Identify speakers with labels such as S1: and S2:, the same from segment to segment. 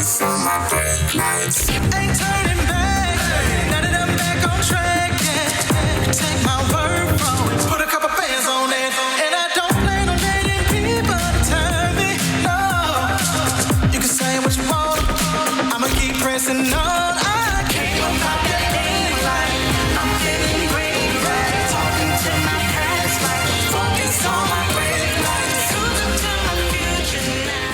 S1: focus on my brake lights.
S2: Ain't turning back. Now that I'm back on track, yeah. Take my word from it. Put a couple bands on it. And I don't plan on letting people turn me. No. You can say what you want. I'ma keep pressing on. I can't go pop that thing like I'm feeling green, right? Talking to my past like focus on my brake lights. Cruising to my future now.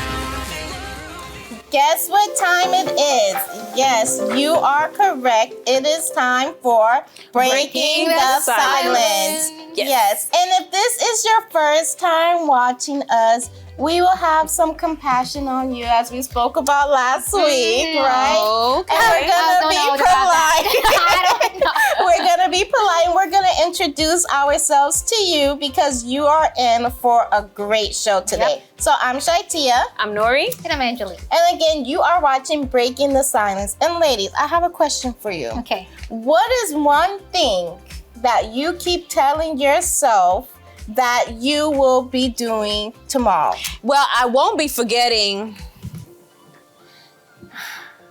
S3: Guess what time it is? Yes, you are correct. It is time for Breaking the Silence. Yes. And if this is your first time watching us, we will have some compassion on you as we spoke about last week, right?
S4: Okay.
S3: And we're gonna be polite.
S4: I don't know.
S3: We're gonna be polite and we're gonna introduce ourselves to you because you are in for a great show today.
S4: Yep.
S3: So I'm ShyTia.
S4: I'm Nori.
S5: And I'm Angeli.
S3: And again, you are watching Breaking the Silence. And ladies, I have a question for you.
S5: Okay.
S3: What is one thing that you keep telling yourself that you will be doing tomorrow?
S4: Well, I won't be forgetting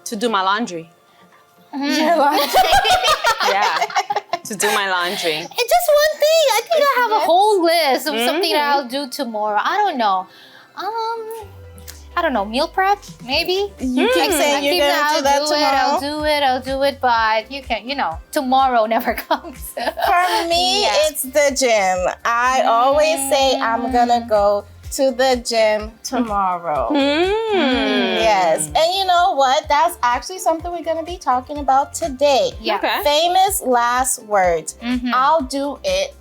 S4: to do my laundry.
S3: Your laundry.
S4: Yeah, to do my laundry.
S5: And just one thing. I think I have a whole list of something that I'll do tomorrow. I don't know. I don't know. Meal prep, maybe.
S3: You keep saying you're gonna do that tomorrow.
S5: I'll do it, but you can, tomorrow never comes.
S3: For me,
S5: Yeah.
S3: it's the gym. I always say I'm gonna go to the gym tomorrow. Yes. And you know what? That's actually something we're gonna be talking about today.
S5: Yeah.
S4: Okay.
S3: Famous last words. I'll do it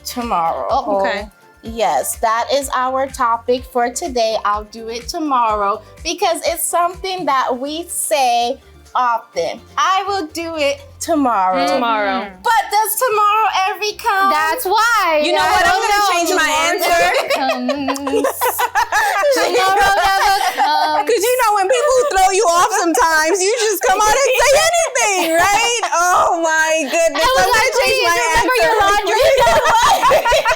S3: tomorrow.
S5: Oh,
S4: okay.
S3: Yes, that is our topic for today. I'll do it tomorrow because it's something that we say often. I will do it tomorrow.
S4: Tomorrow.
S3: But does tomorrow ever come?
S5: That's why.
S4: You know what? I'm gonna change my answer.
S5: Tomorrow never comes.
S4: Because when people throw you off sometimes, you just come out and say anything, right? Oh my goodness. I'm gonna change my
S5: remember
S4: answer.
S5: your laundry.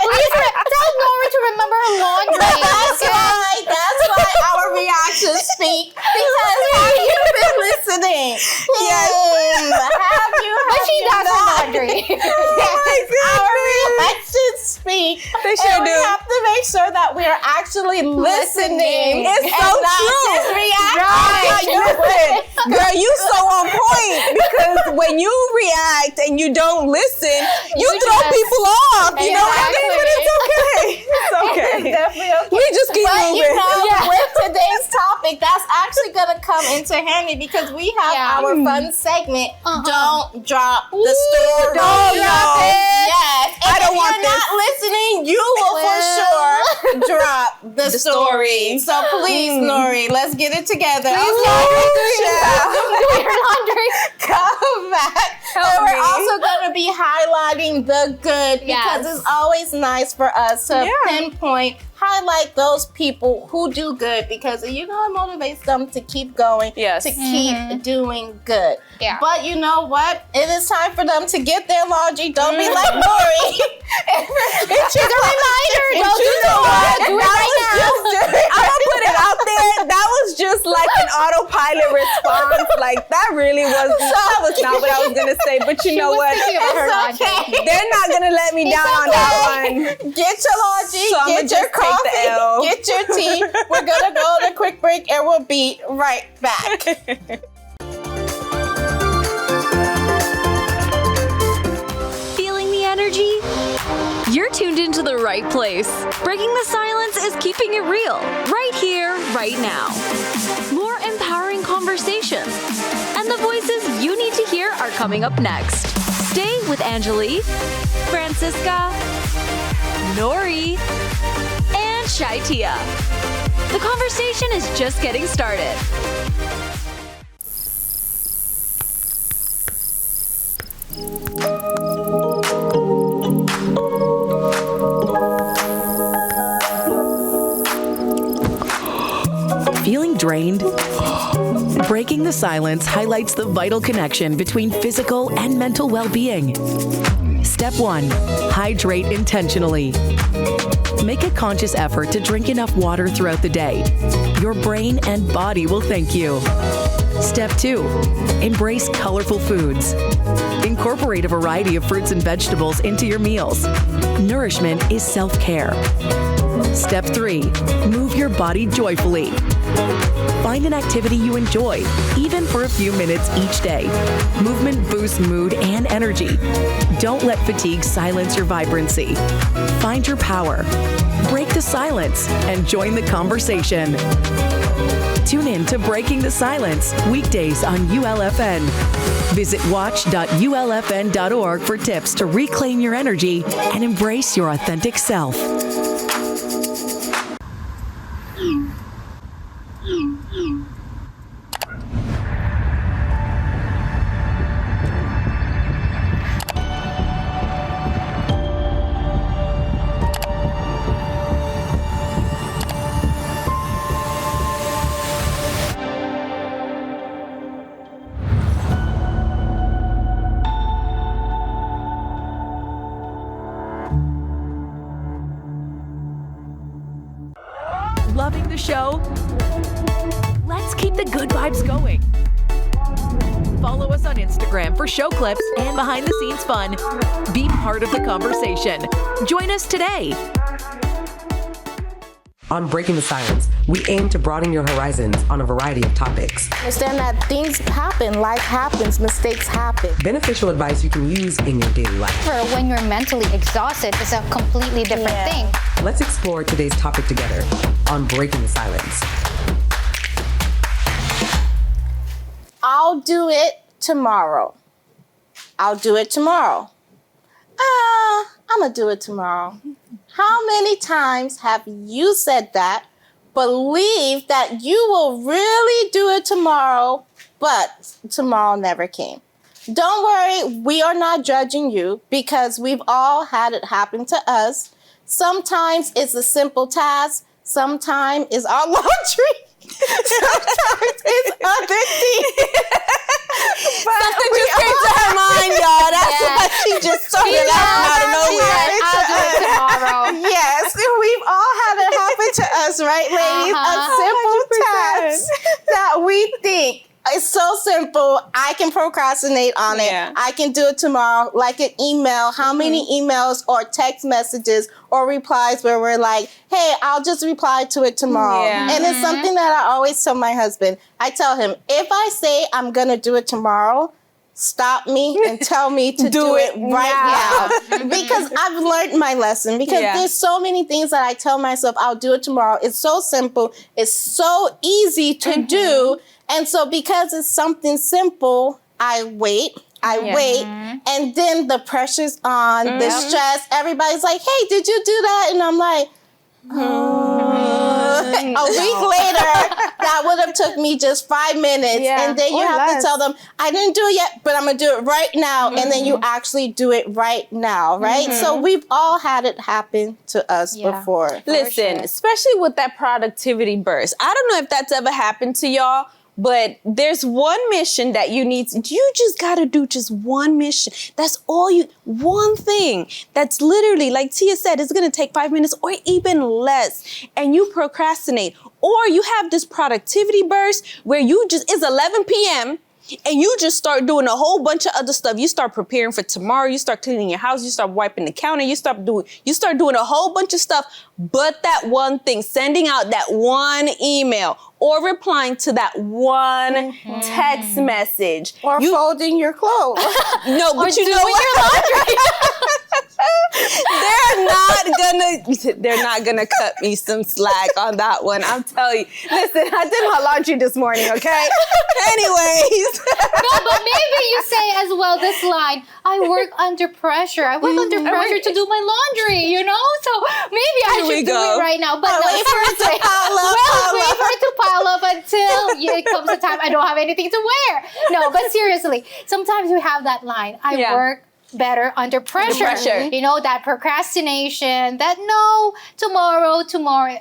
S5: Please tell Nori to remember her laundry.
S3: That's why our reactions speak. Because have you been listening?
S4: Yes.
S3: Have you?
S5: But she does her
S3: not?
S5: laundry.
S3: Our reactions speak.
S4: They sure
S3: and we
S4: do.
S3: have to make sure that we are actually listening.
S4: It's so
S3: and not
S4: true.
S3: just reacting.
S4: Right. Listen, girl, you so on point because when you react and you don't listen, you throw
S5: just-
S4: people off. You know what I mean? But it's okay. It's okay.
S3: It's definitely okay.
S4: We just keep
S3: But
S4: moving.
S3: with today's topic, that's actually gonna come into handy because we have our fun segment. Don't drop the story.
S4: don't drop it.
S3: Yes. And
S4: I don't
S3: if
S4: want
S3: you're not listening, you will for sure drop the story.
S4: story.
S3: So please, Nori, let's get it together.
S5: Do your laundry.
S3: Come back.
S4: Help
S3: and we're
S4: me.
S3: also going to be highlighting the good because
S5: Yes.
S3: it's always nice for us to pinpoint, highlight those people who do good because it motivates them to keep going,
S4: Yes.
S3: to keep doing good.
S5: Yeah.
S3: But you know what? It is time for them to get their laundry. Don't be like Nori. It's just a reminder. Don't do
S4: what?
S3: Do it right now.
S4: I'm gonna put it out there. That was just like an autopilot response. Like that really was. That was not what I was gonna say. But you know what?
S5: Thinking about her
S3: It's
S5: laundry.
S3: okay.
S4: They're not gonna let me down on that one.
S3: Get your laundry,
S4: So I'ma
S3: get your
S4: just take the
S3: coffee,
S4: L.
S3: get your tea. We're gonna go on a quick break and we'll be right back.
S6: Feeling the energy? You're tuned into the right place. Breaking the Silence is keeping it real, right here, right now. More empowering conversations. And the voices you need to hear are coming up next. Stay with Angeli, Francisca, Nori, and ShyTia. The conversation is just getting started.
S7: Feeling drained? Breaking the Silence highlights the vital connection between physical and mental well-being. Step 1. Hydrate intentionally. Make a conscious effort to drink enough water throughout the day. Your brain and body will thank you. Step 2. Embrace colorful foods. Incorporate a variety of fruits and vegetables into your meals. Nourishment is self-care. Step 3. Move your body joyfully. Find an activity you enjoy, even for a few minutes each day. Movement boosts mood and energy. Don't let fatigue silence your vibrancy. Find your power. Break the silence and join the conversation. Tune in to Breaking the Silence, weekdays on ULFN. Visit watch.ulfn.org for tips to reclaim your energy and embrace your authentic self. Loving the show? Let's keep the good vibes going. Follow us on Instagram for show clips and behind-the-scenes fun. Be part of the conversation. Join us today.
S8: On Breaking the Silence, we aim to broaden your horizons on a variety of topics.
S3: Understand that things happen, life happens, mistakes happen.
S8: Beneficial advice you can use in your daily life.
S5: For when you're mentally exhausted, it's a completely different thing.
S8: Let's explore today's topic together on Breaking the Silence.
S3: I'll do it tomorrow. I'll do it tomorrow. I'm gonna do it tomorrow. How many times have you said that, believe that you will really do it tomorrow, but tomorrow never came? Don't worry, we are not judging you because we've all had it happen to us. Sometimes it's a simple task. Sometimes it's our laundry. Sometimes it's other things.
S4: Something just came to her mind, y'all. That's why she just started laughing out of nowhere.
S5: I'll do it tomorrow.
S3: Yes, we've all had it happen to us, right, ladies? A simple
S4: 100%.
S3: task that we think is so simple. I can procrastinate on it. I can do it tomorrow. Like an email. How many emails or text messages or replies where we're like, hey, I'll just reply to it tomorrow. And it's something that I always tell my husband. I tell him, if I say I'm going to do it tomorrow, stop me and tell me to do it right now. Because I've learned my lesson. Because there's so many things that I tell myself, I'll do it tomorrow. It's so simple. It's so easy to do. And so because it's something simple, I wait, and then the pressure's on, the stress, everybody's like, hey, did you do that? And I'm like, a week later, that would have took me just 5 minutes. And then you have to tell them, I didn't do it yet, but I'm going to do it right now. And then you actually do it right now, right? So we've all had it happen to us before.
S4: Listen, especially with that productivity burst. I don't know if that's ever happened to y'all, but there's one mission that you just gotta do just one mission. That's all one thing that's literally, like Tia said, it's gonna take 5 minutes or even less. And you procrastinate. Or you have this productivity burst where it's 11 p.m. and you just start doing a whole bunch of other stuff. You start preparing for tomorrow. You start cleaning your house. You start wiping the counter. You start doing a whole bunch of stuff. But that one thing, sending out that one email or replying to that one text message.
S3: Or folding your clothes.
S4: No, but you know what? They're not gonna cut me some slack on that one. I'm telling you. Listen, I did my laundry this morning, okay? Anyways.
S5: No, but maybe you say as well this line, I work under pressure. I work under pressure to do my laundry, you know? So maybe I should do it right now. But
S3: wait for it to pile up.
S5: Wait for it to pile up until it comes a time I don't have anything to wear. No, but seriously, sometimes you have that line, I work better under pressure. You know, that procrastination, that tomorrow,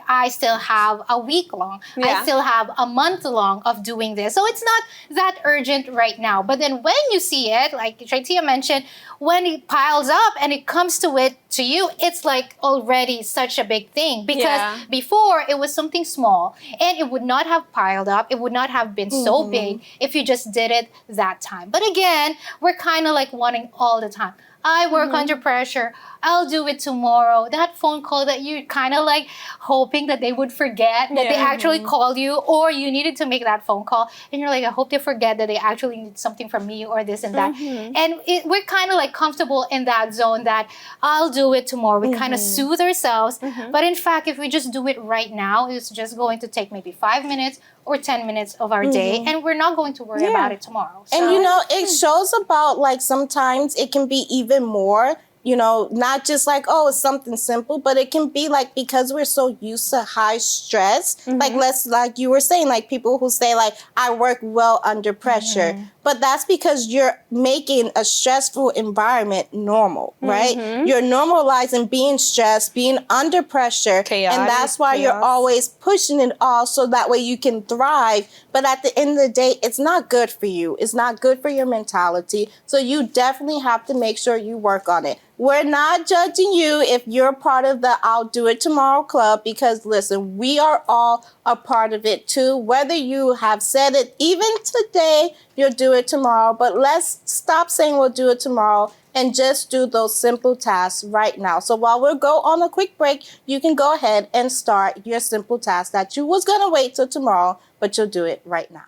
S5: I still have a week long. I still have a month long of doing this. So it's not that urgent right now. But then when you see it, like ShyTia mentioned, when it piles up and it comes to it, to you, it's like already such a big thing, because before it was something small and it would not have piled up. It would not have been so big if you just did it that time. But again, we're kind of like wanting all the time. I work under pressure. I'll do it tomorrow. That phone call that you're kind of like hoping that they would forget that they actually called you, or you needed to make that phone call. And you're like, I hope they forget that they actually need something from me or this and that. And we're kind of like comfortable in that zone that I'll do it tomorrow. We kind of soothe ourselves. But in fact, if we just do it right now, it's just going to take maybe 5 minutes or 10 minutes of our day, and we're not going to worry about it tomorrow. So,
S3: and you know, it shows about like sometimes it can be even more, you know, not just like, oh, it's something simple, but it can be like, because we're so used to high stress, like you were saying, like people who say like, I work well under pressure, but that's because you're making a stressful environment normal, right? You're normalizing being stressed, being under pressure, chaotic, and that's why you're always pushing it all so that way you can thrive. But at the end of the day, it's not good for you. It's not good for your mentality. So you definitely have to make sure you work on it. We're not judging you if you're part of the I'll Do It Tomorrow club, because listen, we are all a part of it too. Whether you have said it even today, you'll do it tomorrow, but let's stop saying we'll do it tomorrow and just do those simple tasks right now. So while we'll go on a quick break, you can go ahead and start your simple task that you was gonna wait till tomorrow, but you'll do it right now.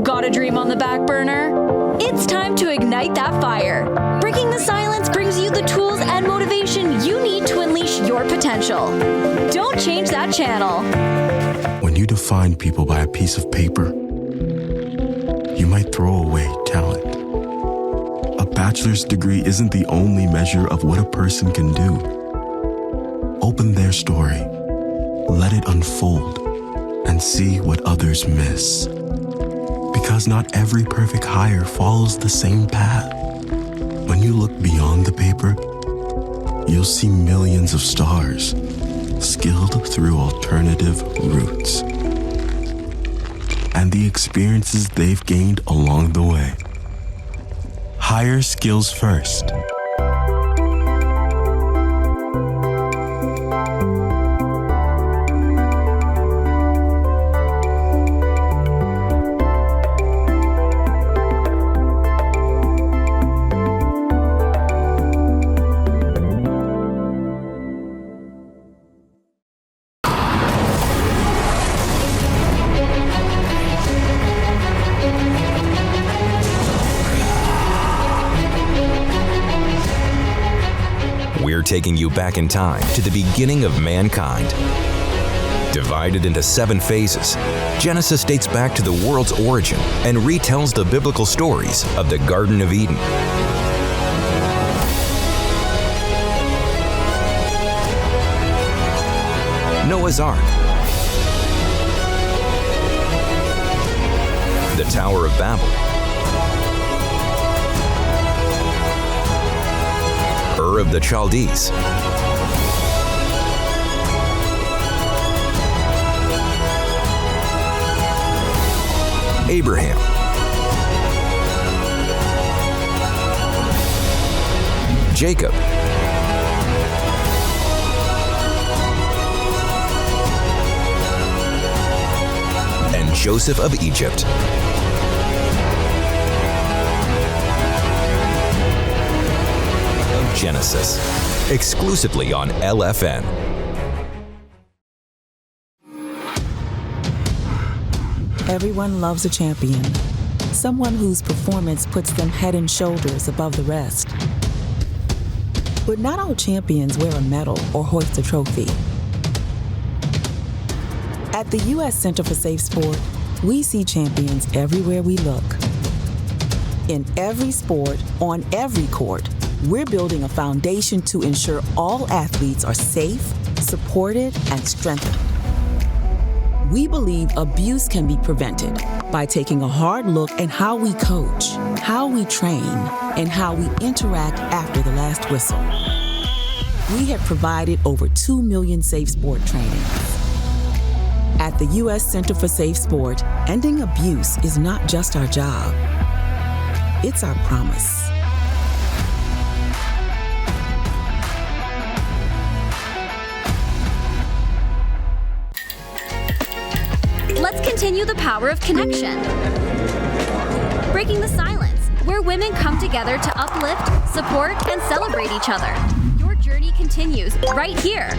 S6: Got a dream on the back burner? It's time to ignite that fire. Breaking the Silence brings you the tools and motivation you need to unleash your potential. Don't change that channel.
S1: When you define people by a piece of paper, you might throw away talent. A bachelor's degree isn't the only measure of what a person can do. Open their story, let it unfold, and see what others miss. Because not every perfect hire follows the same path. When you look beyond the paper, you'll see millions of stars skilled through alternative routes and the experiences they've gained along the way. Hire skills first.
S9: Taking you back in time to the beginning of mankind. Divided into 7 phases, Genesis dates back to the world's origin and retells the biblical stories of the Garden of Eden. Noah's Ark, the Tower of Babel, Ur of the Chaldees, Abraham, Jacob, and Joseph of Egypt. Genesis, exclusively on LFN.
S10: Everyone loves a champion, someone whose performance puts them head and shoulders above the rest. But not all champions wear a medal or hoist a trophy. At the U.S. Center for Safe Sport, we see champions everywhere we look. In every sport, on every court, we're building a foundation to ensure all athletes are safe, supported, and strengthened. We believe abuse can be prevented by taking a hard look at how we coach, how we train, and how we interact after the last whistle. We have provided over 2 million safe sport trainings. At the U.S. Center for Safe Sport, ending abuse is not just our job, it's our promise.
S6: Let's continue the power of connection. Breaking the silence, where women come together to uplift, support, and celebrate each other. Your journey continues right here.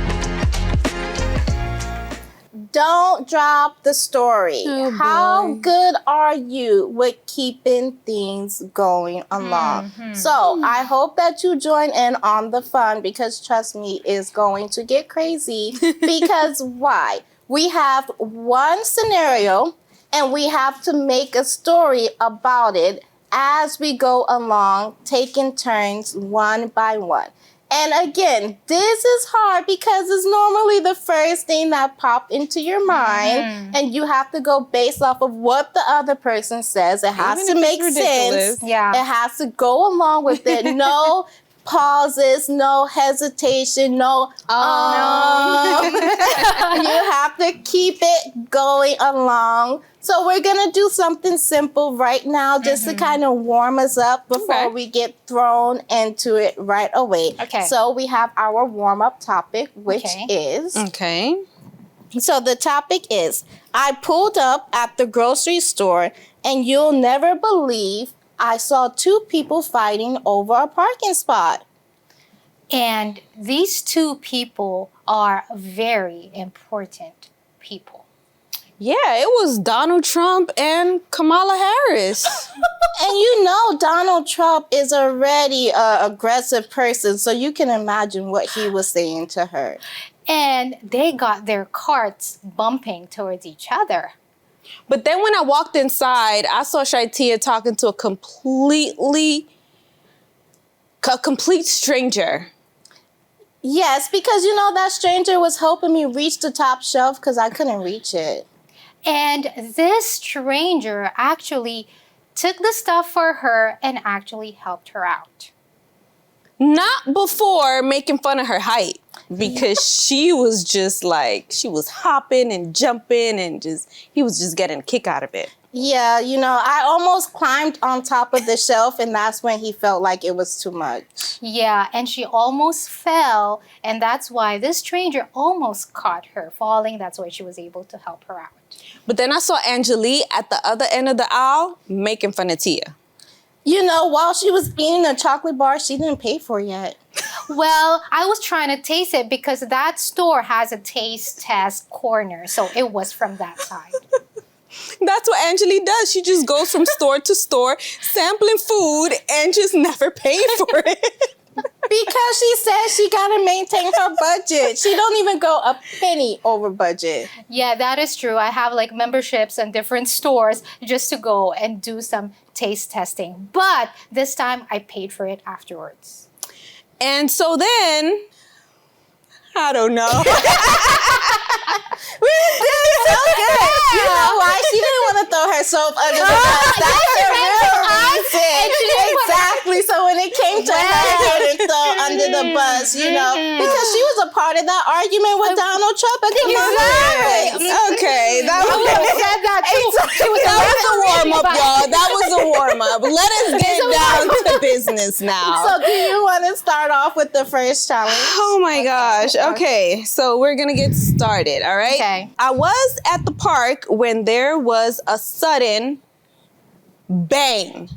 S3: Don't drop the story.
S4: Oh,
S3: How good are you with keeping things going along? So I hope that you join in on the fun, because trust me, it's going to get crazy. Because why? We have one scenario and we have to make a story about it as we go along, taking turns one by one. And again, this is hard because it's normally the first thing that popped into your mind, and you have to go based off of what the other person says. It has to make sense.
S5: Yeah.
S3: It has to go along with it. No pauses, no hesitation, no. You have to keep it going along. So we're going to do something simple right now just to kind of warm us up before we get thrown into it right away.
S5: Okay.
S3: So we have our warm-up topic, which is...
S4: Okay.
S3: So the topic is, I pulled up at the grocery store and you'll never believe I saw two people fighting over a parking spot.
S5: And these two people are very important people.
S4: Yeah, it was Donald Trump and Kamala Harris.
S3: And you know Donald Trump is already an aggressive person, so you can imagine what he was saying to her.
S5: And they got their carts bumping towards each other.
S4: But then when I walked inside, I saw ShyTia talking to a complete stranger.
S3: Yes, because you know that stranger was helping me reach the top shelf because I couldn't reach it.
S5: And this stranger actually took the stuff for her and actually helped her out.
S4: Not before making fun of her height, because she was just like, she was hopping and jumping and he was just getting a kick out of it.
S3: Yeah, you know, I almost climbed on top of the shelf, and that's when he felt like it was too much.
S5: Yeah, and she almost fell, and that's why this stranger almost caught her falling. That's why she was able to help her out.
S4: But then I saw Angeli at the other end of the aisle making fun of Tia.
S3: You know, while she was eating a chocolate bar she didn't pay for yet.
S5: Well, I was trying to taste it because that store has a taste test corner, so it was from that side.
S4: That's what Angeli does. She just goes from store to store, sampling food and just never paying for it.
S3: Because she says she gotta maintain her budget. She don't even go a penny over budget.
S5: Yeah, that is true. I have like memberships in different stores just to go and do some taste testing. But this time I paid for it afterwards.
S4: And so then, I don't know.
S3: We did so good. You know why? She didn't want to throw herself under the bus. That's the real reason. Exactly. So when it came to her to throw under the bus, you know, because she was a part of that argument with Donald Trump and Kamala Harris.
S4: Okay, that was
S5: said that too.
S4: a warm-up, y'all. That was a warm-up. Let us get down to business now.
S3: So do you want to start off with the first challenge?
S4: Oh my gosh. Okay, so we're gonna get started, all right?
S5: Okay.
S4: I was at the park when there was a sudden bang.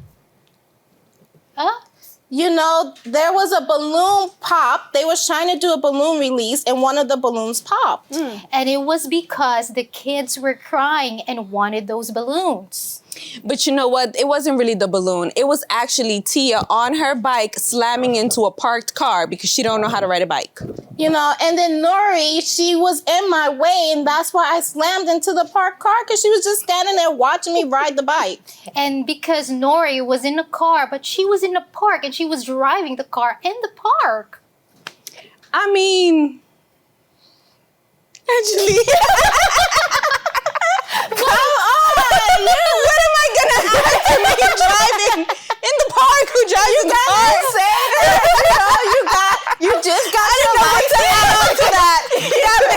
S5: Huh?
S3: You know, there was a balloon pop. They was trying to do a balloon release, and one of the balloons popped.
S5: And it was because the kids were crying and wanted those balloons.
S4: But you know what? It wasn't really the balloon. It was actually Tia on her bike slamming into a parked car because she don't know how to ride a bike.
S3: You know, and then Nori, she was in my way, and that's why I slammed into the parked car, because she was just standing there watching me ride the bike.
S5: And because Nori was in a car, but she was in the park and she was driving the car in the park.
S4: I mean, Angeli. Come on! What am I gonna have to be driving in the park? Who drives in the park?
S3: You just got your license.
S4: That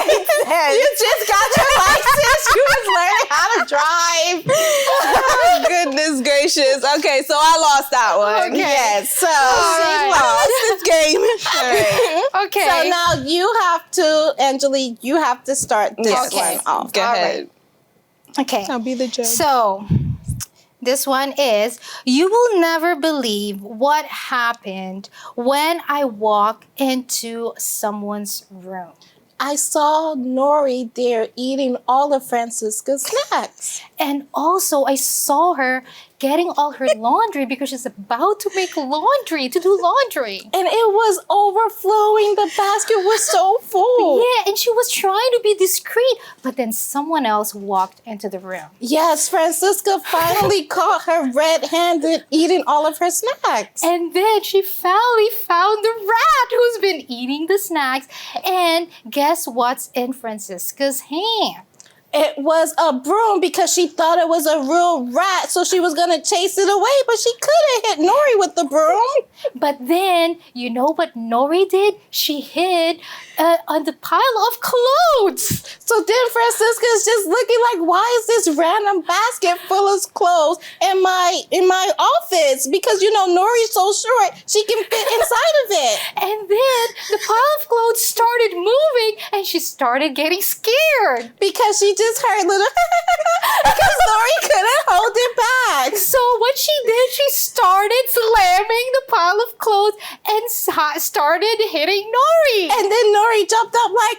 S4: makes sense.
S3: You just got your license. You was learning how to drive.
S4: Oh, goodness gracious. Okay, so I lost that one.
S3: Okay. Yes. So
S4: I lost this game. All right.
S5: Okay.
S3: So now you have to, Angeli, you have to start this one off.
S4: Go ahead.
S5: Okay.
S4: I'll be the judge.
S5: So, this one is, you will never believe what happened when I walk into someone's room.
S3: I saw Nori there eating all of Francisca's snacks.
S5: And also, I saw her getting all her laundry because she's about to make laundry, to do laundry.
S3: And it was overflowing. The basket was so full.
S5: Yeah, and she was trying to be discreet, but then someone else walked into the room.
S3: Yes, Francisca finally caught her red-handed eating all of her snacks.
S5: And then she finally found the rat who's been eating the snacks. And guess what's in Francisca's hand?
S3: It was a broom because she thought it was a real rat, so she was gonna chase it away, but she couldn't hit Nori with the broom.
S5: But then, you know what Nori did? She hid on the pile of clothes.
S3: So then Francisca's just looking like, why is this random basket full of clothes in my office? Because you know Nori's so short, she can fit inside of it.
S5: And then the pile of clothes started moving, and she started getting scared
S3: because she just heard little because Nori couldn't hold it back.
S5: So what she did, she started slamming the pile of clothes and started hitting Nori.
S3: And then Nori jumped up like,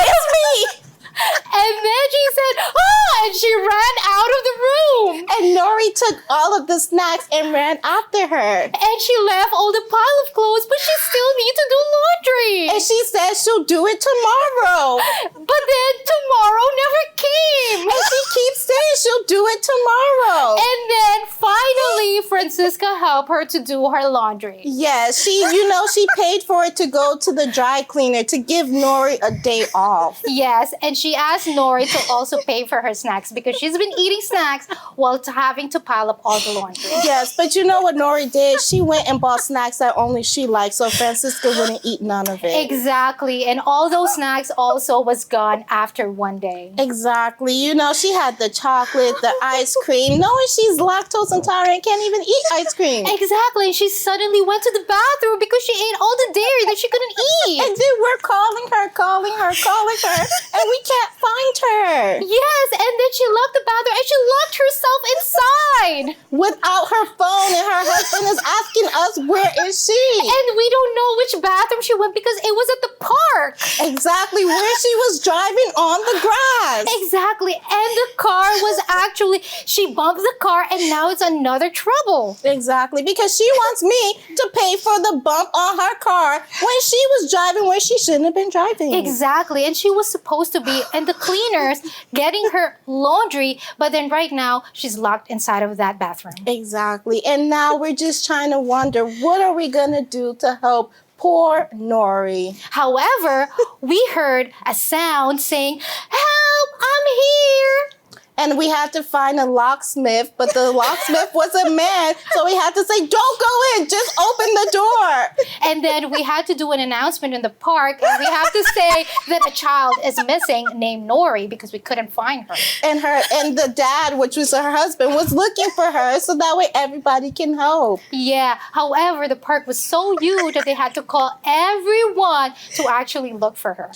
S3: it's me.
S5: And then she said, oh, and she ran out of the room.
S3: And Nori took all of the snacks and ran after her.
S5: And she left all the pile of clothes, but she still needs to do laundry.
S3: And she said she'll do it tomorrow.
S5: But then tomorrow never came.
S3: And she keeps saying she'll do it tomorrow.
S5: And then finally, Francisca helped her to do her laundry.
S3: Yes, she paid for it to go to the dry cleaner to give Nori a day off.
S5: Yes, and she asked Nori to also pay for her snacks because she's been eating snacks while having to pile up all the laundry.
S3: Yes, but you know what Nori did? She went and bought snacks that only she liked, so Francisca wouldn't eat none of it.
S5: Exactly, and all those snacks also was gone after one day.
S3: Exactly. You know, she had the chocolate, the ice cream, knowing she's lactose intolerant, can't even eat ice cream.
S5: Exactly, and she suddenly went to the bathroom because she ate all the dairy that she couldn't eat.
S3: And then we're calling her, and we can't find her.
S5: Yes, and then she left the bathroom and she locked herself inside.
S3: Without her phone, and her husband is asking us, where is she?
S5: And we don't know which bathroom she went because it was at the park.
S3: Exactly, where she was driving on the grass.
S5: Exactly, and the car was actually, she bumped the car and now it's another trouble.
S3: Exactly, because she wants me to pay for the bump on her car when she was driving where she shouldn't have been driving.
S5: Exactly, and she was supposed to be in the cleaners getting her laundry, but then right now she's locked inside of that bathroom.
S3: Exactly, and now we're just trying to wonder, what are we gonna do to help poor Nori?
S5: However, we heard a sound saying, "Help, I'm here."
S3: And we had to find a locksmith, but the locksmith was a man, so we had to say, don't go in, just open the door.
S5: And then we had to do an announcement in the park, and we have to say that a child is missing named Nori because we couldn't find her.
S3: And the dad, which was her husband, was looking for her, so that way everybody can help.
S5: Yeah, however, the park was so huge that they had to call everyone to actually look for her.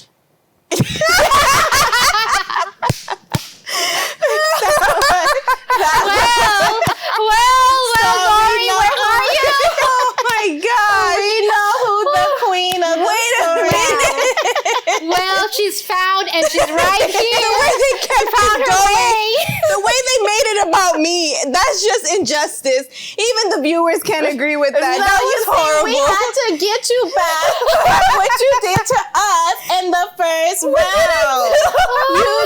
S5: Well, Nori, where are you?
S3: Oh my God! We know who the queen of the story is.
S5: Well, she's found and she's right here.
S4: The way they kept
S5: found her way.
S4: The way they made it about me, that's just injustice. Even the viewers can't agree with that.
S3: No,
S4: That was horrible.
S3: We had to get you back for what you did to us in the first round.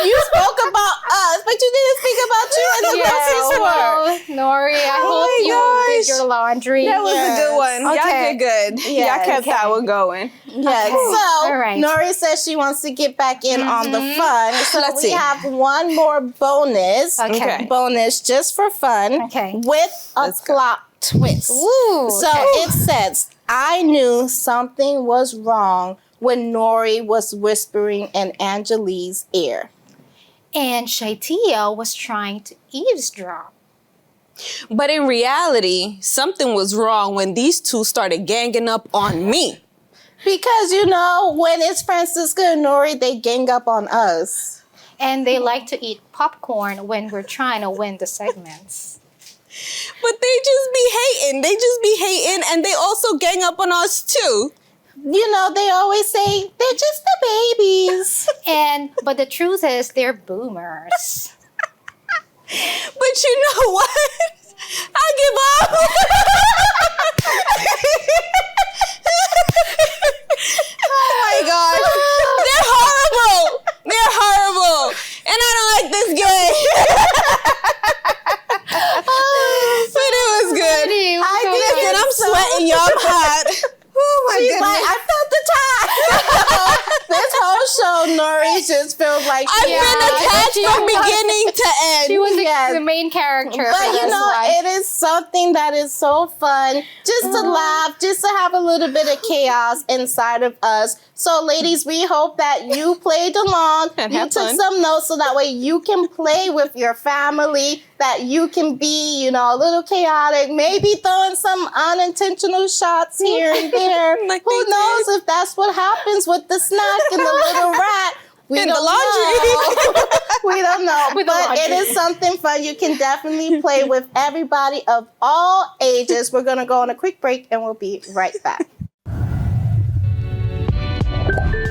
S3: You spoke about us, but you didn't speak about you in the first one.
S5: Well, Nori, I hope you did your laundry.
S4: That was a good one.
S5: Okay.
S4: Y'all did good.
S3: Yes.
S4: Y'all kept that one going.
S3: Yes.
S5: Okay.
S3: So
S5: All right.
S3: Nori says she wants to get back in on the fun. So
S4: Let's
S3: we
S4: see.
S3: have one more bonus.
S5: Okay.
S3: Bonus just for fun.
S5: Okay.
S3: With a plot twist.
S5: Ooh,
S3: So it says, I knew something was wrong when Nori was whispering in Angeli's ear.
S5: And ShyTia was trying to eavesdrop.
S4: But in reality, something was wrong when these two started ganging up on me.
S3: Because, you know, when it's Francisca and Nori, they gang up on us.
S5: And they like to eat popcorn when we're trying to win the segments.
S4: But they just be hating. And they also gang up on us too.
S3: You know, they always say, they're just the babies.
S5: But the truth is, they're boomers.
S4: But you know what? I give up. Oh my God. They're horrible. And I don't like this game. But it was good. Listen, I'm sweating, y'all. I'm hot. Oh my goodness.
S3: Like, I felt the time. This whole show, Nori just feels like
S4: I've been attached from beginning to end.
S5: She was the main character.
S3: But you know, it is something that is so fun. Just to laugh, just to have a little bit of chaos inside of us. So ladies, we hope that you played along. You took some notes so that way you can play with your family, that you can be, you know, a little chaotic, maybe throwing some unintentional shots here and there. Who knows if that's what happens with the snack and the little rat. We don't know. We don't know. But it is something fun. You can definitely play with everybody of all ages. We're going to go on a quick break and we'll be right back.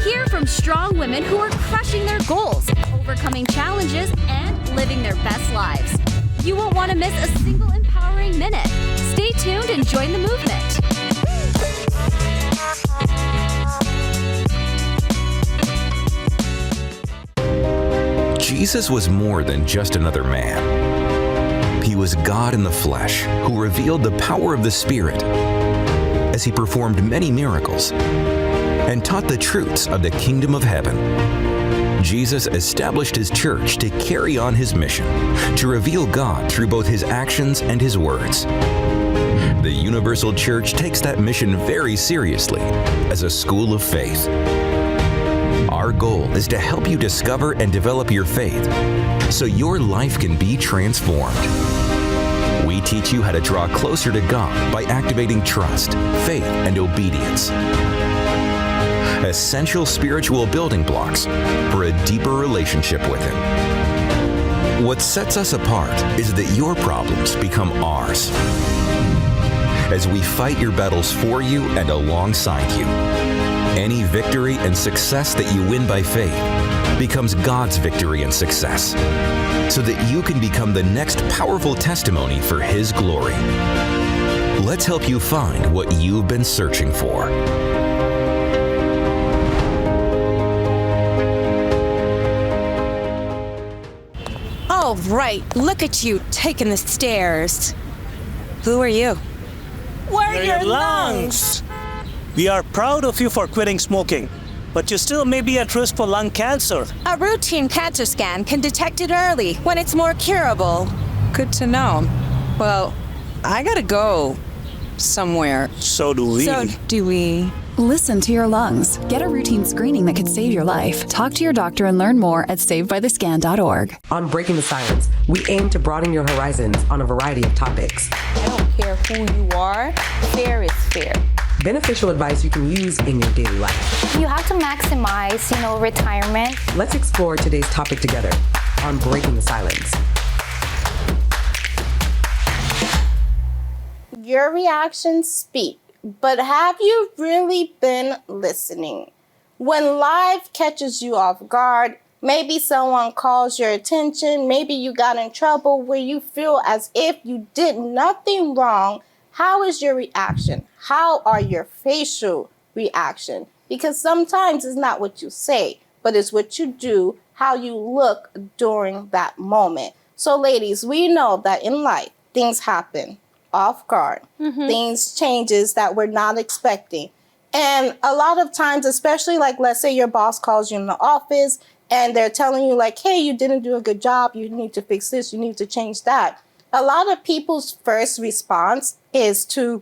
S6: Hear from strong women who are crushing their goals, overcoming challenges, and living their best lives. You won't want to miss a single empowering minute. Stay tuned and join the movement.
S9: Jesus was more than just another man. He was God in the flesh who revealed the power of the Spirit as he performed many miracles and taught the truths of the kingdom of heaven. Jesus established his church to carry on his mission, to reveal God through both his actions and his words. The Universal Church takes that mission very seriously as a school of faith. Our goal is to help you discover and develop your faith so your life can be transformed. We teach you how to draw closer to God by activating trust, faith, and obedience. Essential spiritual building blocks for a deeper relationship with Him. What sets us apart is that your problems become ours. As we fight your battles for you and alongside you, any victory and success that you win by faith becomes God's victory and success, so that you can become the next powerful testimony for His glory. Let's help you find what you've been searching for.
S11: All right, look at you taking the stairs. Who are you?
S3: We're your lungs.
S12: We are proud of you for quitting smoking, but you still may be at risk for lung cancer.
S11: A routine cancer scan can detect it early when it's more curable. Good to know. Well, I gotta go somewhere.
S12: So do we.
S13: Listen to your lungs. Get a routine screening that could save your life. Talk to your doctor and learn more at savedbythescan.org.
S8: On Breaking the Silence, we aim to broaden your horizons on a variety of topics.
S4: I don't care who you are, fair is fair.
S8: Beneficial advice you can use in your daily life.
S5: You have to maximize, retirement.
S8: Let's explore today's topic together on Breaking the Silence.
S3: Your reactions speak, but have you really been listening? When life catches you off guard, maybe someone calls your attention, maybe you got in trouble where you feel as if you did nothing wrong, how is your reaction? How are your facial reaction? Because sometimes it's not what you say, but it's what you do, how you look during that moment. So ladies, we know that in life, things happen off guard. Things changes that we're not expecting. And a lot of times, especially like, let's say your boss calls you in the office and they're telling you like, hey, you didn't do a good job. You need to fix this. You need to change that. A lot of people's first response is to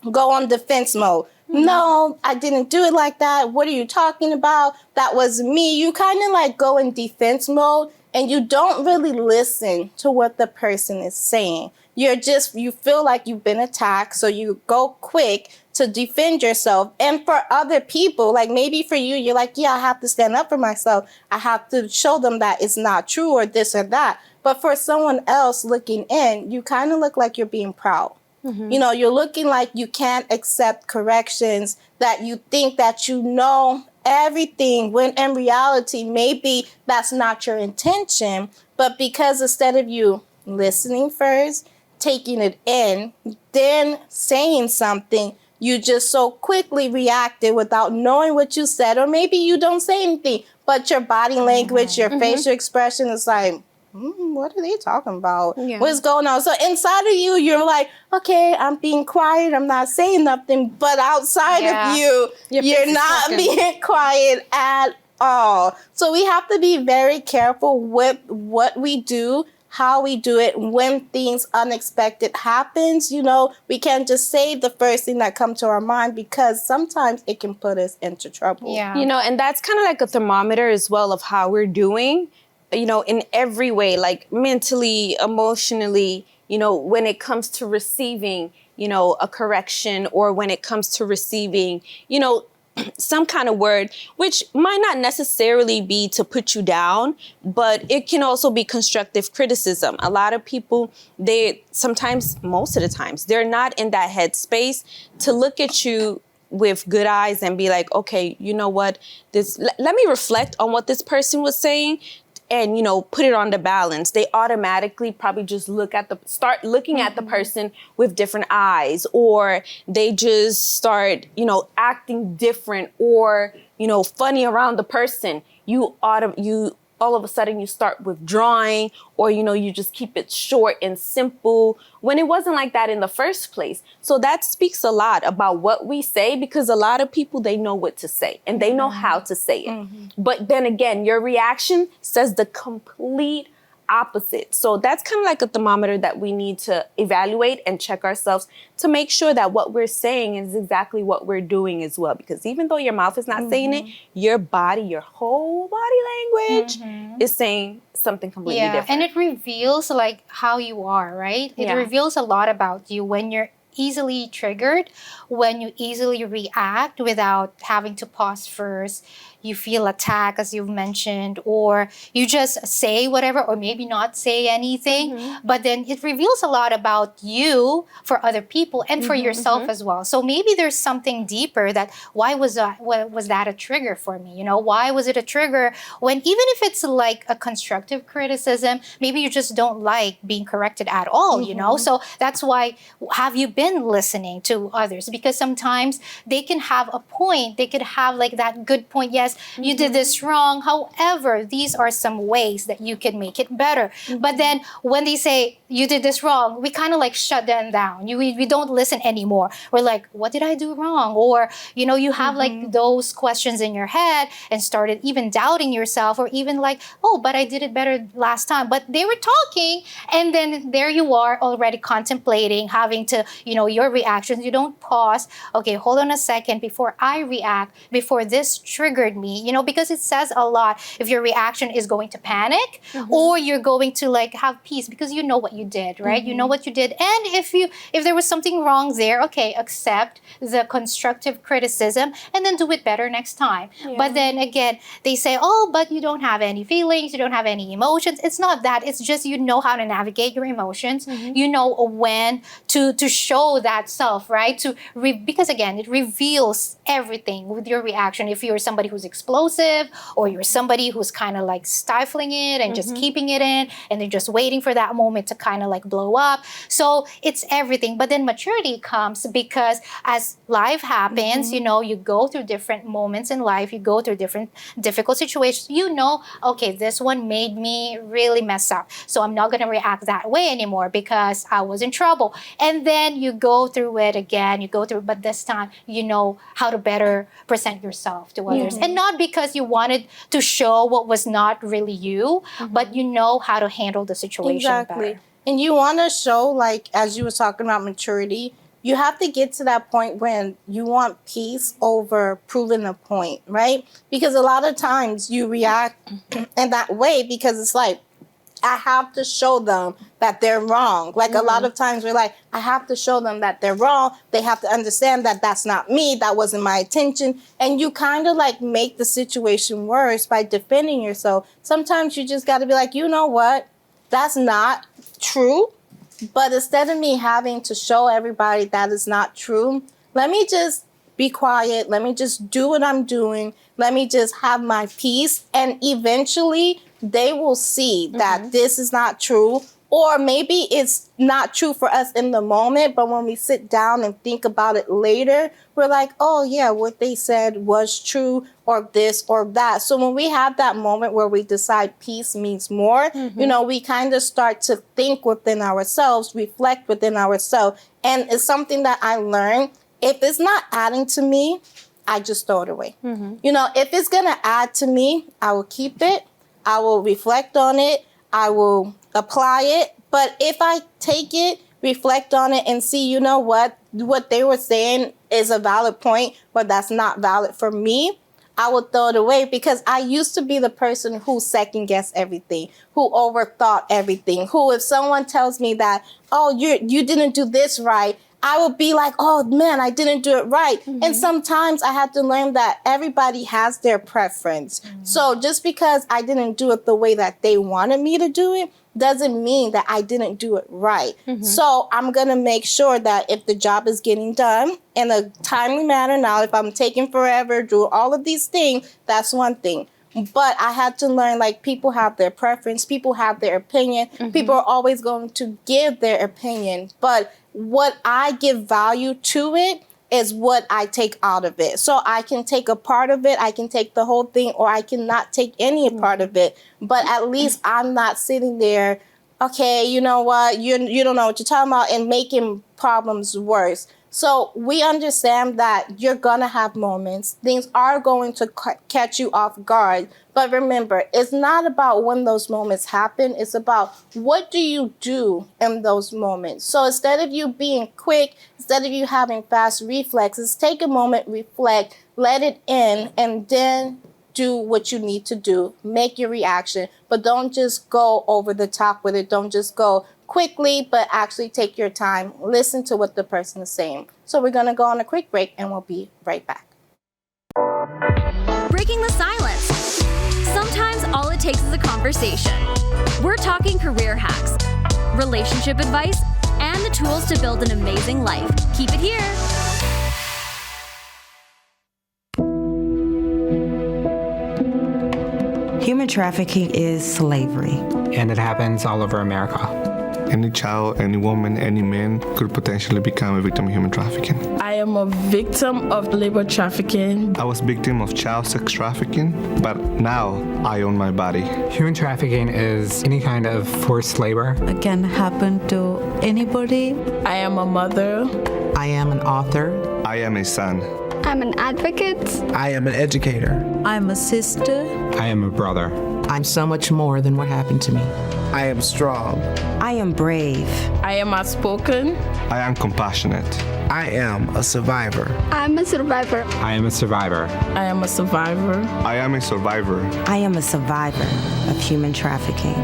S3: go on defense mode. No, I didn't do it like that. What are you talking about? That was me. You kind of like go in defense mode and you don't really listen to what the person is saying. You feel like you've been attacked, so you go quick to defend yourself. And for other people, like maybe for you, you're like, yeah, I have to stand up for myself. I have to show them that it's not true or this or that. But for someone else looking in, you kind of look like you're being proud. Mm-hmm. You know, you're looking like you can't accept corrections, that you think that you know everything, when in reality, maybe that's not your intention. But because instead of you listening first, taking it in, then saying something, you just so quickly reacted without knowing what you said, or maybe you don't say anything, but your body language, your facial expression is like, what are they talking about? Yeah. What's going on? So inside of you, you're like, okay, I'm being quiet. I'm not saying nothing. But outside of you, you're not being quiet at all. So we have to be very careful with what we do, how we do it, when things unexpected happens. You know, we can't just say the first thing that comes to our mind, because sometimes it can put us into trouble.
S4: Yeah. You know, and that's kind of like a thermometer as well of how we're doing, you know, in every way, like mentally, emotionally, you know, when it comes to receiving, you know, a correction, or when it comes to receiving, you know, some kind of word, which might not necessarily be to put you down, but it can also be constructive criticism. A lot of people, most of the times, they're not in that headspace to look at you with good eyes and be like, okay, you know what, let me reflect on what this person was saying, and, you know, put it on the balance. They automatically probably just start looking at the person with different eyes, or they just start, you know, acting different, or, you know, funny around the person. You all of a sudden you start withdrawing, or, you know, you just keep it short and simple when it wasn't like that in the first place. So that speaks a lot about what we say, because a lot of people, they know what to say and they know how to say it. But then again, your reaction says the complete opposite. So that's kind of like a thermometer that we need to evaluate and check ourselves to make sure that what we're saying is exactly what we're doing as well. Because even though your mouth is not saying it, your body, your whole body language is saying something completely different.
S5: And it reveals like how you are, right? It reveals a lot about you when you're easily triggered, when you easily react without having to pause first. You feel attacked, as you've mentioned, or you just say whatever, or maybe not say anything. But then it reveals a lot about you for other people and for yourself as well. So maybe there's something deeper that why was that a trigger for me? You know, why was it a trigger when, even if it's like a constructive criticism, maybe you just don't like being corrected at all, you know? So that's why, have you been listening to others? Because sometimes they can have a point, they could have like that good point. Yes, you did this wrong. However, these are some ways that you can make it better. But then when they say you did this wrong, we kind of like shut them down. We don't listen anymore. We're like, what did I do wrong? Or, you know, you have like those questions in your head and started even doubting yourself, or even like, oh, but I did it better last time. But they were talking, and then there you are already contemplating, having to, you know, your reactions. You don't pause. Okay, hold on a second before I react, before this triggered me, you know, because it says a lot if your reaction is going to panic or you're going to like have peace, because you know what you did, right? You know what you did. And if there was something wrong there, okay, accept the constructive criticism and then do it better next time. But then again, they say, oh, but you don't have any feelings, you don't have any emotions. It's not that. It's just you know how to navigate your emotions. You know when to show that self, right? Because again, it reveals everything with your reaction. If you're somebody who's explosive, or you're somebody who's kind of like stifling it and just keeping it in, and they're just waiting for that moment to kind of like blow up. So it's everything. But then maturity comes because as life happens, you know, you go through different moments in life, you go through different difficult situations, you know, okay, this one made me really mess up. So I'm not going to react that way anymore because I was in trouble. And then you go through it again, but this time you know how to better present yourself to others. And not because you wanted to show what was not really you, but you know how to handle the situation better.
S3: And you want to show, like, as you were talking about maturity, you have to get to that point when you want peace over proving a point, right? Because a lot of times you react in that way because it's like, I have to show them that they're wrong. Like a lot of times we're like, I have to show them that they're wrong. They have to understand that that's not me. That wasn't my intention. And you kind of like make the situation worse by defending yourself. Sometimes you just got to be like, you know what? That's not true. But instead of me having to show everybody that is not true, let me just be quiet. Let me just do what I'm doing. Let me just have my peace. And eventually they will see that this is not true. Or maybe it's not true for us in the moment, but when we sit down and think about it later, we're like, oh yeah, what they said was true, or this or that. So when we have that moment where we decide peace means more, you know, we kind of start to think within ourselves, reflect within ourselves. And it's something that I learned. If it's not adding to me, I just throw it away. You know, if it's going to add to me, I will keep it. I will reflect on it. I will apply it. But if I take it, reflect on it, and see, you know what they were saying is a valid point, but that's not valid for me, I will throw it away, because I used to be the person who second guessed everything, who overthought everything, who if someone tells me that, oh, you didn't do this right, I would be like, oh man, I didn't do it right. And sometimes I had to learn that everybody has their preference. So just because I didn't do it the way that they wanted me to do it, doesn't mean that I didn't do it right. So I'm going to make sure that if the job is getting done in a timely manner, now if I'm taking forever, do all of these things, that's one thing. But I had to learn, like, people have their preference, people have their opinion, people are always going to give their opinion. But what I give value to it is what I take out of it. So I can take a part of it, I can take the whole thing, or I cannot take any part of it. But at least I'm not sitting there, okay, you know what, you don't know what you're talking about, and making problems worse. So we understand that you're going to have moments. Things are going to catch you off guard. But remember, it's not about when those moments happen. It's about what do you do in those moments. So instead of you being quick, instead of you having fast reflexes, take a moment, reflect, let it in, and then do what you need to do. Make your reaction. But don't just go over the top with it. Don't just go quickly, but actually take your time. Listen to what the person is saying. So we're going to go on a quick break, and we'll be right back.
S6: Breaking the silence. Sometimes all it takes is a conversation. We're talking career hacks, relationship advice, and the tools to build an amazing life. Keep it here.
S14: Human trafficking is slavery.
S15: And it happens all over America.
S16: Any child, any woman, any man could potentially become a victim of human trafficking.
S17: I am a victim of labor trafficking.
S16: I was a victim of child sex trafficking, but now I own my body.
S15: Human trafficking is any kind of forced labor.
S18: It can happen to anybody.
S17: I am a mother.
S19: I am an author.
S16: I am a son.
S20: I'm an advocate.
S19: I am an educator.
S18: I'm a sister.
S15: I am a brother.
S19: I'm so much more than what happened to me.
S21: I am strong.
S14: I am brave.
S17: I am outspoken.
S16: I am compassionate.
S21: I am a survivor.
S20: I'm a survivor.
S15: I am a survivor.
S17: I am a survivor.
S16: I am a survivor.
S14: I am a survivor of human trafficking.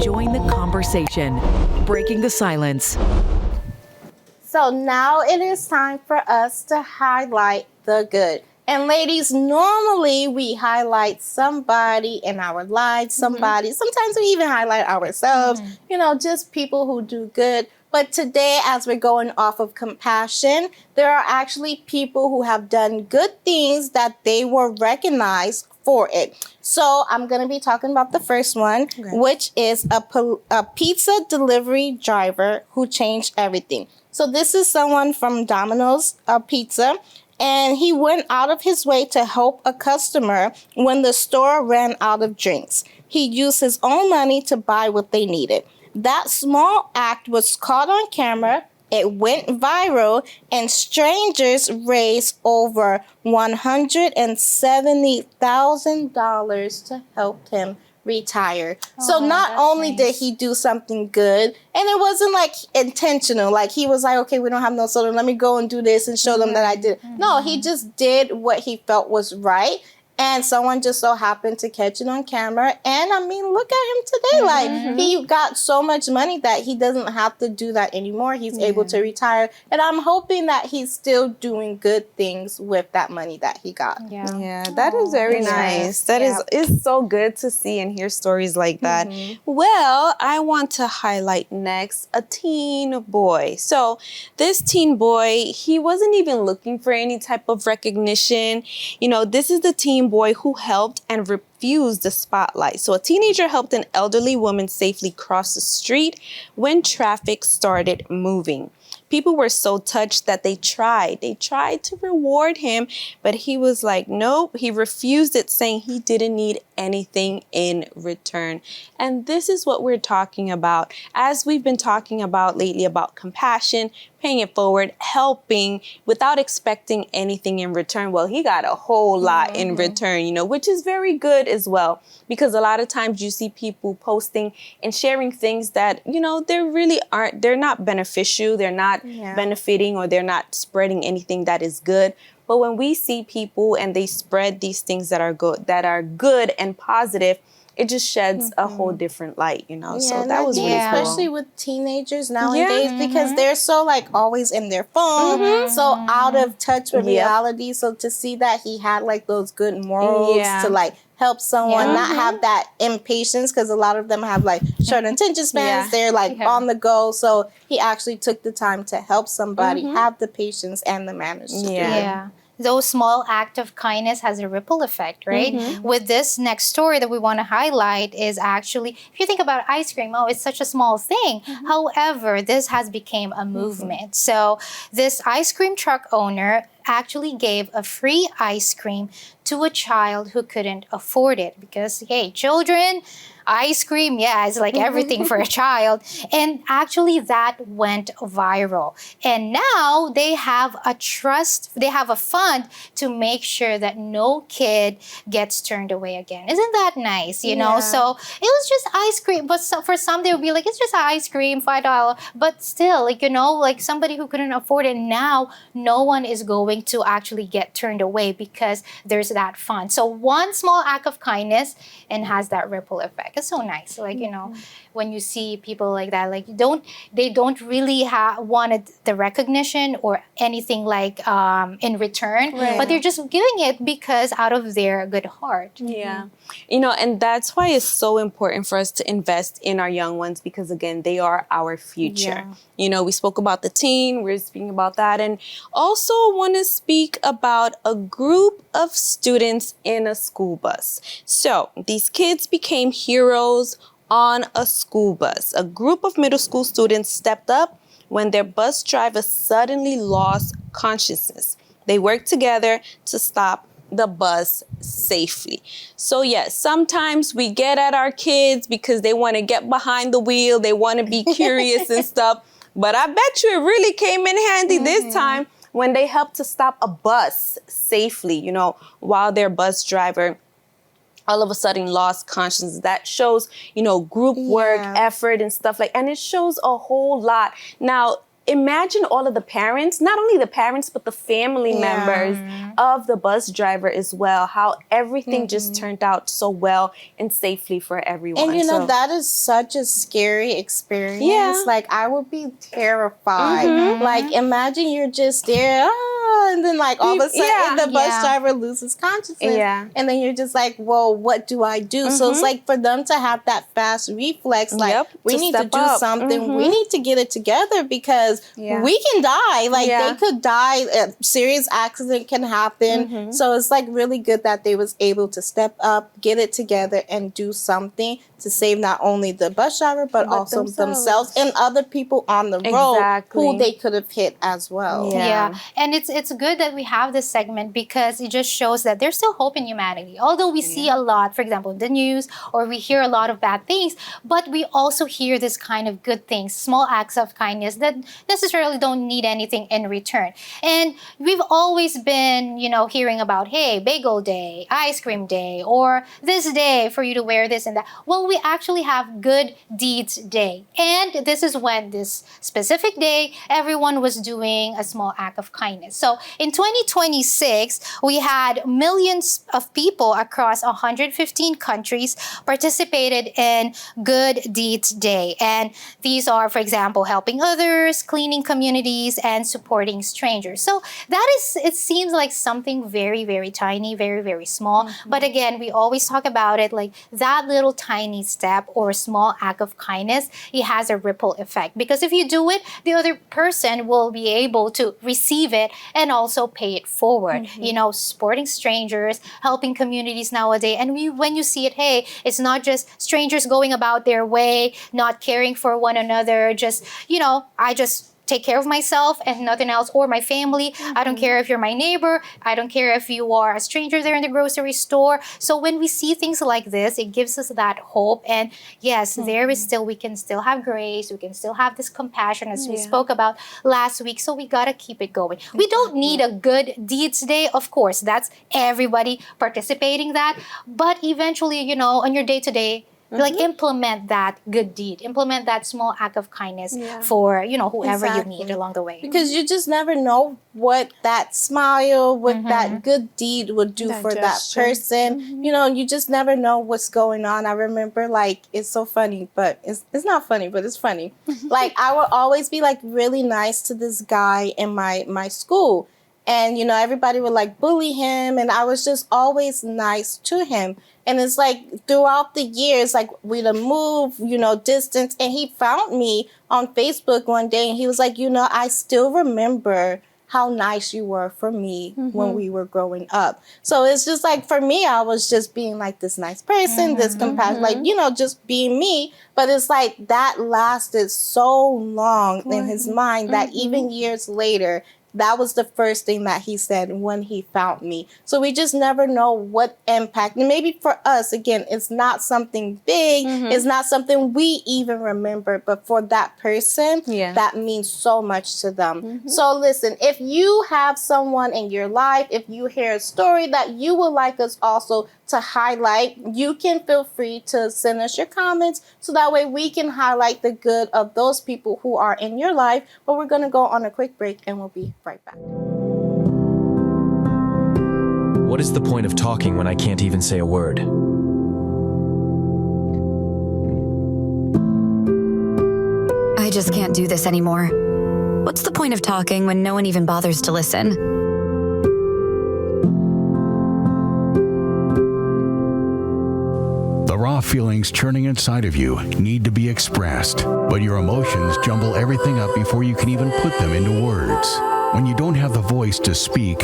S7: Join the conversation, breaking the silence.
S3: So now it is time for us to highlight the good. And ladies, normally we highlight somebody in our lives, somebody, sometimes we even highlight ourselves, you know, just people who do good. But today, as we're going off of compassion, there are actually people who have done good things that they were recognized for it. So I'm going to be talking about the first one, which is a pizza delivery driver who changed everything. So this is someone from Domino's Pizza, and he went out of his way to help a customer when the store ran out of drinks. He used his own money to buy what they needed. That small act was caught on camera, it went viral, and strangers raised over $170,000 to help him retire. So not only did he do something good, and it wasn't like intentional, like he was like, okay, we don't have no soda, let me go and do this and show them that I did. No, he just did what he felt was right. And someone just so happened to catch it on camera. And I mean, look at him today. Like, he got so much money that he doesn't have to do that anymore. He's able to retire. And I'm hoping that he's still doing good things with that money that he got.
S4: Yeah, that is very nice. That is, it's so good to see and hear stories like that. Well, I want to highlight next a teen boy. So this teen boy, he wasn't even looking for any type of recognition. You know, this is the teen boy who helped and refused the spotlight. So a teenager helped an elderly woman safely cross the street when traffic started moving. People were so touched that they tried to reward him, but he was like, nope, he refused it, saying he didn't need anything in return. And this is what we're talking about, as we've been talking about lately, about compassion, paying it forward, helping without expecting anything in return. Well, he got a whole lot in return, you know, which is very good as well, because a lot of times you see people posting and sharing things that, you know, they're not beneficial, they're not benefiting, or they're not spreading anything that is good. But when we see people and they spread these things that are good and positive, it just sheds a whole different light, you know. So that was really cool.
S3: Especially with teenagers nowadays, because they're so like always in their phone, so out of touch with reality. So to see that he had like those good morals to like help someone, not have that impatience, because a lot of them have like short attention spans. They're like on the go. So he actually took the time to help somebody, have the patience and the manners to do it.
S5: Those small act of kindness has a ripple effect, right? With this next story that we want to highlight is actually, if you think about ice cream, it's such a small thing. However, this has become a movement. So this ice cream truck owner actually gave a free ice cream to a child who couldn't afford it, because, hey, children, ice cream, it's like everything for a child. And actually that went viral. And now they have a fund to make sure that no kid gets turned away again. Isn't that nice? You know, so it was just ice cream, but for some they would be like, it's just ice cream, $5. But still, like, you know, like somebody who couldn't afford it, now no one is going to actually get turned away because there's that fund. So one small act of kindness and has that ripple effect. It's so nice. Like, you know, when you see people like that, like they don't really wanted the recognition or anything like in return, but they're just giving it because out of their good heart.
S4: You know, and that's why it's so important for us to invest in our young ones, because again, they are our future. You know, we spoke about the teen, we're speaking about that, and also want to speak about a group of students in a school bus. So these kids became heroes on a school bus. A group of middle school students stepped up when their bus driver suddenly lost consciousness. They worked together to stop the bus safely. So yes, sometimes we get at our kids because they want to get behind the wheel, they want to be curious and stuff, but I bet you it really came in handy this time when they helped to stop a bus safely, you know, while their bus driver all of a sudden lost consciousness. That shows, you know, group work, effort and stuff like, and it shows a whole lot. Now, imagine all of the parents, not only the parents, but the family members of the bus driver as well, how everything just turned out so well and safely for everyone.
S3: And you know, that is such a scary experience. Like, I would be terrified. Like, imagine you're just there, and then like all of a sudden the bus driver loses consciousness. And then you're just like, well, what do I do? So it's like for them to have that fast reflex, like we need to do something. We need to get it together, because we can die. Like they could die. A serious accident can happen. So it's like really good that they was able to step up, get it together, and do something to save not only the bus driver, but also themselves and other people on the road who they could have hit as well.
S5: And it's good that we have this segment, because it just shows that there's still hope in humanity. Although we see a lot, for example, in the news, or we hear a lot of bad things, but we also hear this kind of good things, small acts of kindness that necessarily don't need anything in return. And we've always been, hearing about, hey, bagel day, ice cream day, or this day for you to wear this and that. Well, we actually have Good Deeds Day. And this is when this specific day, everyone was doing a small act of kindness. So in 2026, we had millions of people across 115 countries participated in Good Deeds Day. And these are, for example, helping others, cleaning communities, and supporting strangers. So it seems like something very, very tiny, very, very small. But again, we always talk about it like that little tiny step or small act of kindness, it has a ripple effect. Because if you do it, the other person will be able to receive it and also pay it forward. Supporting strangers, helping communities nowadays. And when you see it, hey, it's not just strangers going about their way, not caring for one another, just, I just take care of myself and nothing else, or my family. I don't care if you're my neighbor. I don't care if you are a stranger there in the grocery store. So when we see things like this, it gives us that hope. And yes, we can still have grace. We can still have this compassion as we spoke about last week. So we got to keep it going. We don't need a Good Deeds Day. Of course, that's everybody participating that. But eventually, on your day-to-day, like implement that good deed, implement that small act of kindness for, whoever you meet along the way.
S3: Because you just never know what that smile, what that good deed would do for that person. You just never know what's going on. I remember, it's so funny, but it's not funny, but it's funny. I would always be really nice to this guy in my school. And, everybody would bully him. And I was just always nice to him. And it's throughout the years, we'd move, distance. And he found me on Facebook one day and he was like, I still remember how nice you were for me when we were growing up. So it's just for me, I was just being this nice person, this compassion, just being me. But it's that lasted so long in his mind that even years later, that was the first thing that he said when he found me. So we just never know what impact. And maybe for us, again, it's not something big. It's not something we even remember. But for that person, that means so much to them. So listen, if you have someone in your life, if you hear a story that you would like us also to highlight, you can feel free to send us your comments so that way we can highlight the good of those people who are in your life. But we're going to go on a quick break and we'll be right back.
S2: What is the point of talking when I can't even say a word?
S22: I just can't do this anymore. What's the point of talking when no one even bothers to listen?
S23: The raw feelings churning inside of you need to be expressed, but your emotions jumble everything up before you can even put them into words. When you don't have the voice to speak,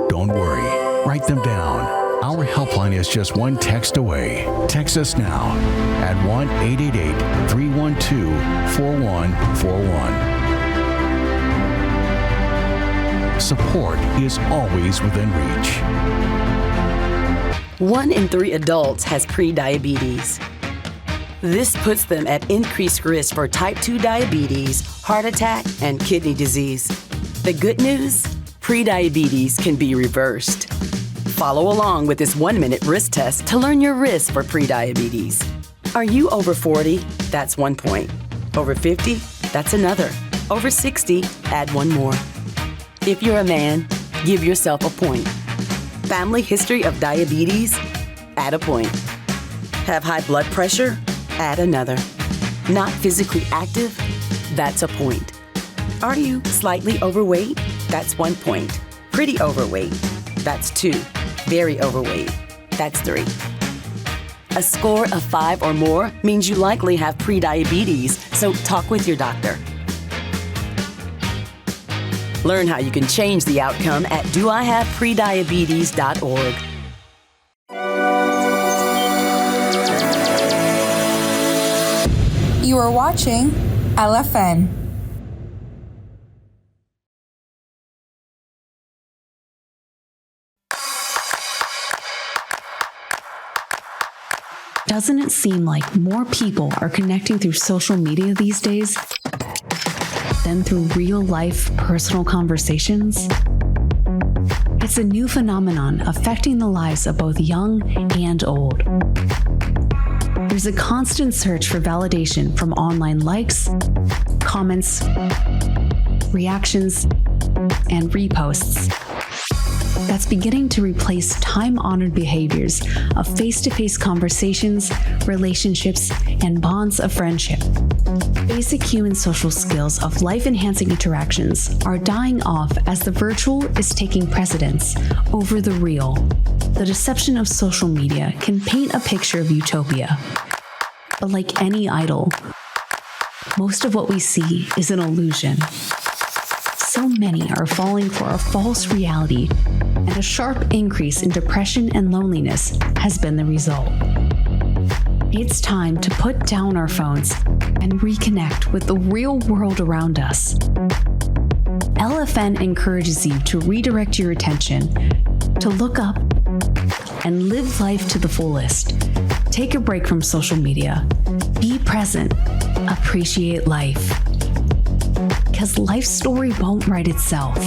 S23: don't worry. Write them down. Our helpline is just one text away. Text us now at 1-888-312-4141. Support is always within reach.
S7: 1 in 3 adults has prediabetes. This puts them at increased risk for type 2 diabetes, heart attack, and kidney disease. The good news? Prediabetes can be reversed. Follow along with this 1-minute risk test to learn your risk for prediabetes. Are you over 40? That's 1 point. Over 50? That's another. Over 60? Add 1 more. If you're a man, give yourself a point. Family history of diabetes? Add a point. Have high blood pressure? Add another. Not physically active? That's a point. Are you slightly overweight? That's 1 point. Pretty overweight? That's 2. Very overweight? That's 3. A score of 5 or more means you likely have prediabetes, so talk with your doctor. Learn how you can change the outcome at doihaveprediabetes.org.
S24: You are watching LFN.
S13: Doesn't it seem like more people are connecting through social media these days extend through real-life personal conversations? It's a new phenomenon affecting the lives of both young and old. There's a constant search for validation from online likes, comments, reactions, and reposts that's beginning to replace time-honored behaviors of face-to-face conversations, relationships, and bonds of friendship. Basic human social skills of life-enhancing interactions are dying off as the virtual is taking precedence over the real. The deception of social media can paint a picture of utopia. But like any idol, most of what we see is an illusion. So many are falling for a false reality, and a sharp increase in depression and loneliness has been the result. It's time to put down our phones and reconnect with the real world around us. LFN encourages you to redirect your attention, to look up, and live life to the fullest. Take a break from social media. Be present. Appreciate life. Because life's story won't write itself.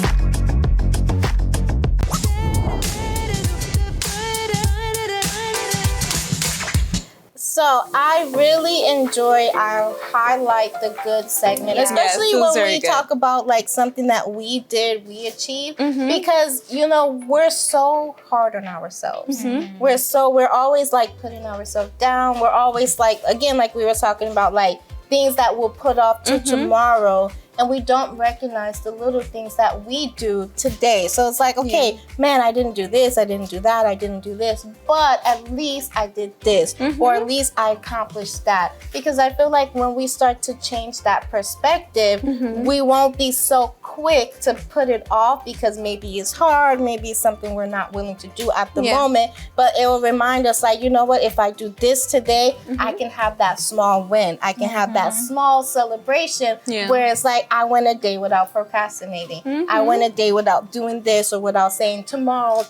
S3: So I really enjoy our highlight the good segment, especially when we talk about like something that we did, we achieved, because you know we're so hard on ourselves. We're always like putting ourselves down. We're always like, again, like we were talking about, like things that we'll put off to tomorrow. And we don't recognize the little things that we do today. So it's like, okay, man, I didn't do this, I didn't do that, I didn't do this, but at least I did this, or at least I accomplished that. Because I feel like when we start to change that perspective, we won't be so quick to put it off because maybe it's hard, maybe it's something we're not willing to do at the moment, but it will remind us like, you know what, if I do this today, I can have that small win. I can have that small celebration where it's like, I went a day without procrastinating. I went a day without doing this or without saying tomorrow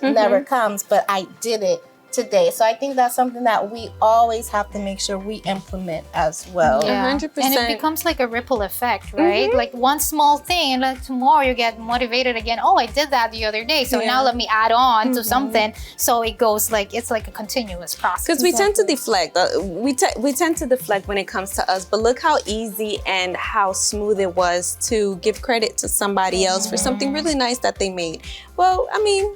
S3: never comes, but I did it today. So I think that's something that we always have to make sure we implement as well.
S5: 100%. And it becomes like a ripple effect, right? Like one small thing, and like tomorrow you get motivated again. Oh, I did that the other day. So now let me add on to something. So it goes like, it's like a continuous process.
S4: Because we tend to deflect. We tend to deflect when it comes to us. But look how easy and how smooth it was to give credit to somebody else for something really nice that they made. Well, I mean,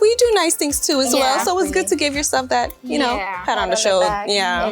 S4: we do nice things too as well. So it's good to give yourself that, you know, pat on the shoulder.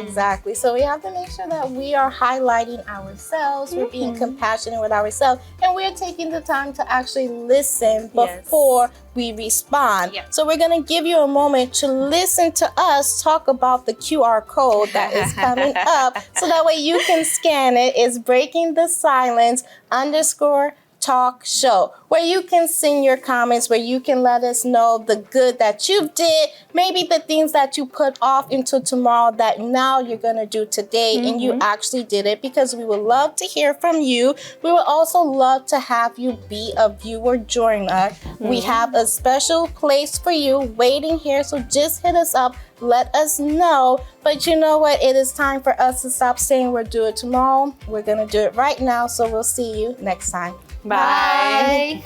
S3: Exactly. So we have to make sure that we are highlighting ourselves, we're being compassionate with ourselves, and we're taking the time to actually listen before we respond. So we're going to give you a moment to listen to us talk about the QR code that is coming up so that way you can scan it. It's Breaking the Silence _ Talk Show, where you can send your comments, where you can let us know the good that you did, maybe the things that you put off until tomorrow that now you're going to do today and you actually did it, because we would love to hear from you. We would also love to have you be a viewer join us. We have a special place for you waiting here, so just hit us up. Let us know. But you know what? It is time for us to stop saying we'll do it tomorrow. We're going to do it right now. So we'll see you next time.
S5: Bye.